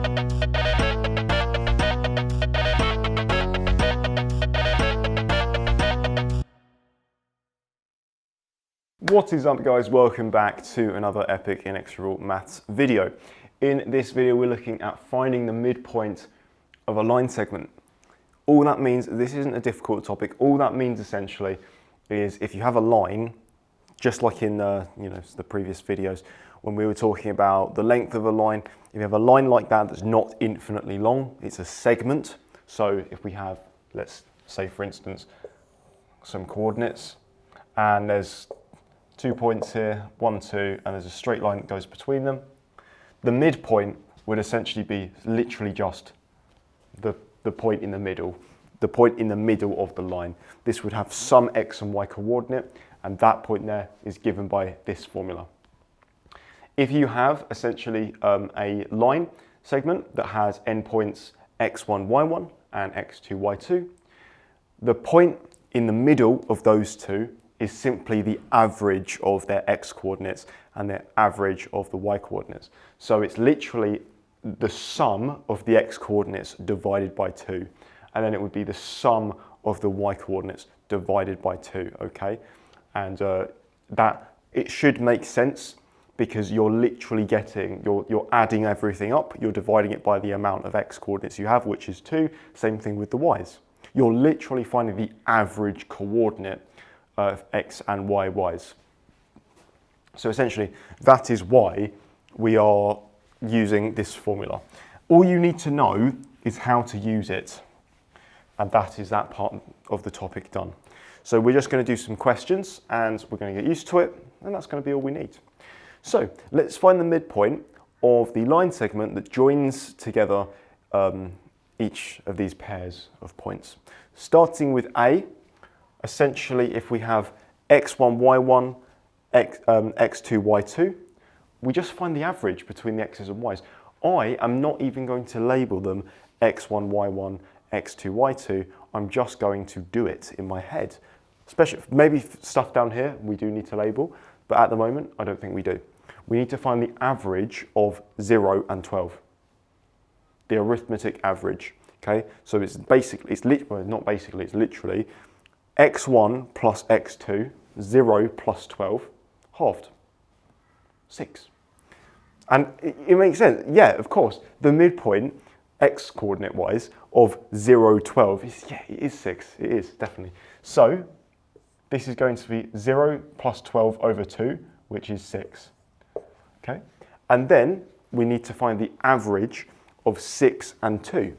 What is up, guys? Welcome back to another epic Inexorable maths video. In this video we're looking at finding the midpoint of a line segment. All that means, this isn't a difficult topic, all that means essentially is if you have a line, just like in the previous videos when we were talking about the length of a line, if you have a line like that that's not infinitely long, it's a segment. So if we have, let's say for instance, some coordinates and there's 2 points here, 1, 2, and there's a straight line that goes between them. The midpoint would essentially be literally just the point in the middle, the point in the middle of the line. This would have some x and y coordinate, and that point there is given by this formula. If you have essentially a line segment that has endpoints x1, y1 and x2, y2, the point in the middle of those two is simply the average of their x coordinates and their average of the y coordinates. So it's literally the sum of the x coordinates divided by 2, and then it would be the sum of the y coordinates divided by 2, okay? And that it should make sense because you're literally getting, you're adding everything up, you're dividing it by the amount of x coordinates you have, which is 2, same thing with the y's. You're literally finding the average coordinate of x and y's. So essentially, that is why we are using this formula. All you need to know is how to use it, and that is that part of the topic done. So we're just going to do some questions and we're going to get used to it, and that's going to be all we need. So let's find the midpoint of the line segment that joins together each of these pairs of points. Starting with A, essentially, if we have x1, y1, x2, y2, we just find the average between the x's and y's. I am not even going to label them x1, y1, x2, y2. I'm just going to do it in my head. Especially, maybe stuff down here we do need to label, but at the moment, I don't think we do. We need to find the average of 0 and 12. The arithmetic average, okay? So it's basically, it's literally x1 plus x2, 0 plus 12, halved, 6. And it makes sense. Yeah, of course, the midpoint, x coordinate wise, of 0, 12, is, yeah, it is 6. It is, definitely. So this is going to be 0 plus 12 over 2, which is 6. Okay? And then we need to find the average of 6 and 2.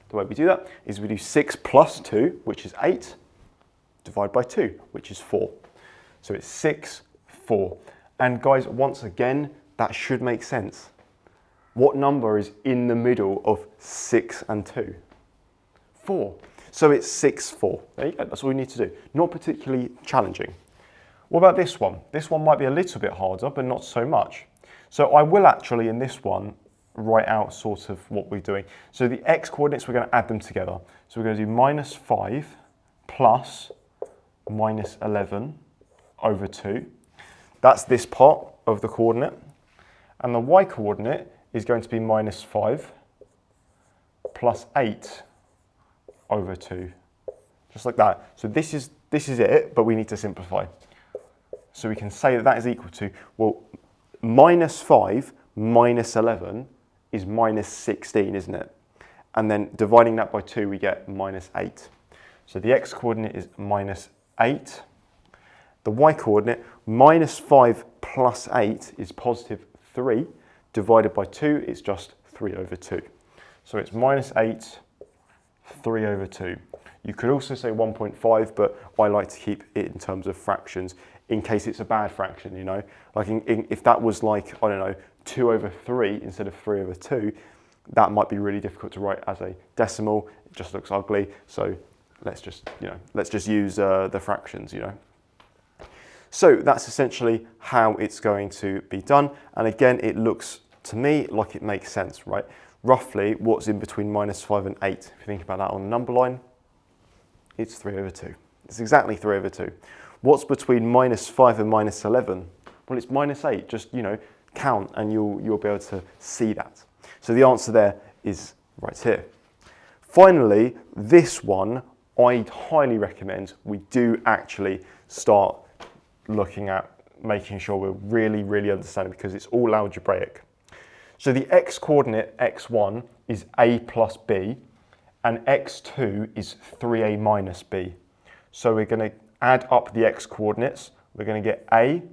The way we do that is we do 6 plus 2, which is 8, divide by 2, which is 4. So it's 6, 4. And guys, once again, that should make sense. What number is in the middle of 6 and 2? 4. So it's 6, 4. There you go, that's all we need to do. Not particularly challenging. What about this one? This one might be a little bit harder, but not so much. So I will actually, in this one, write out sort of what we're doing. So the x coordinates, we're going to add them together. So we're going to do minus 5 plus minus 11 over 2. That's this part of the coordinate. And the y coordinate is going to be minus 5 plus 8 over 2. Just like that. So this is it, but we need to simplify. So we can say that that is equal to, well, minus 5 minus 11 is minus 16, isn't it? And then dividing that by 2, we get minus 8. So the x coordinate is minus 8. The y coordinate, minus 5 plus 8 is positive 3. Divided by 2, it's just 3 over 2. So it's minus 8, 3 over 2. You could also say 1.5, but I like to keep it in terms of fractions in case it's a bad fraction, you know? Like if that was like, I don't know, 2 over 3 instead of 3 over 2, that might be really difficult to write as a decimal. It just looks ugly. So let's just, let's just use the fractions, So that's essentially how it's going to be done. And again, it looks to me like it makes sense, right? Roughly what's in between minus 5 and 8, if you think about that on the number line, it's 3 over 2. It's exactly 3 over 2. What's between minus 5 and minus 11? Well, it's minus 8. Just, count and you'll be able to see that. So the answer there is right here. Finally, this one, I'd highly recommend we do actually start looking at making sure we're really understanding, because it's all algebraic. So the x coordinate, x1, is a plus b, and x2 is 3a minus b. So we're going to add up the x coordinates. We're going to get a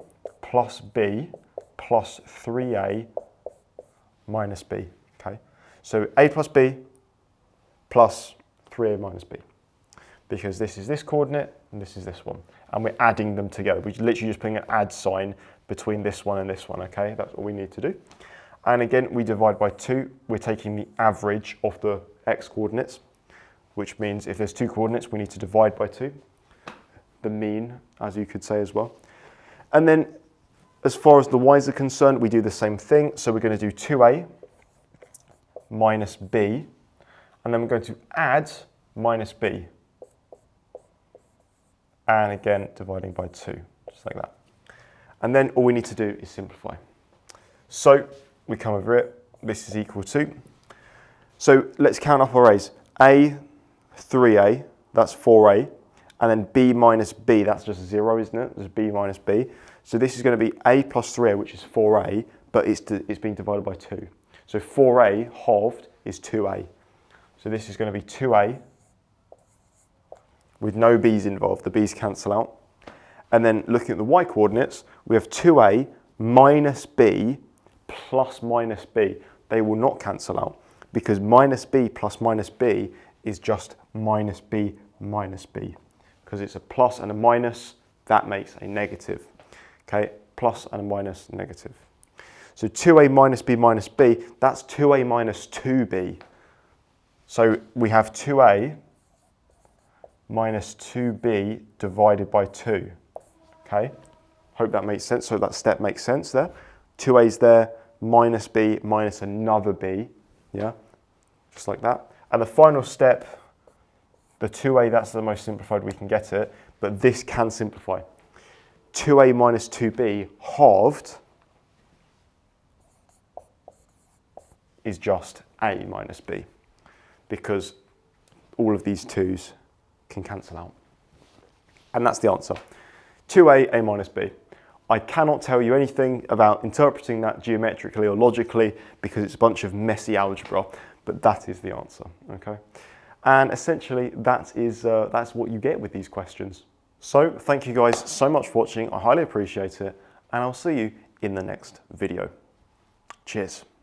plus b plus 3a minus b. Okay, so a plus b plus 3a minus b, because this is this coordinate and this is this one, and we're adding them together. We're literally just putting an add sign between this one and this one. Okay, that's all we need to do. And again, we divide by 2. We're taking the average of the x coordinates, which means if there's 2 coordinates, we need to divide by 2. The mean, as you could say as well. And then as far as the y's are concerned, we do the same thing. So we're going to do 2a minus b, and then we're going to add minus b. And again, dividing by 2, just like that. And then all we need to do is simplify. So we come over it, this is equal to. So let's count up our a's. A, 3a, that's 4a. And then b minus b, that's just 0, isn't it? There's b minus b. So this is going to be a plus 3a, which is 4a, but it's being divided by 2. So 4a halved is 2a. So this is going to be 2a with no b's involved. The b's cancel out. And then looking at the y coordinates, we have 2a minus b plus minus b. They will not cancel out, because minus b plus minus b is just minus b minus b. Because it's a plus and a minus, that makes a negative. Okay, plus and a minus, negative. So 2a minus b, that's 2a minus 2b. So we have 2a minus 2b divided by 2. Okay, hope that makes sense. So that step makes sense there. 2a's there, minus b minus another b, yeah, just like that. And the final step, the 2a, that's the most simplified we can get it, but this can simplify. 2a minus 2b halved is just a minus b, because all of these 2's can cancel out. And that's the answer. 2a, a minus b. I cannot tell you anything about interpreting that geometrically or logically, because it's a bunch of messy algebra, but that is the answer, okay? And essentially that's what you get with these questions. So thank you guys so much for watching. I highly appreciate it, and I'll see you in the next video. Cheers.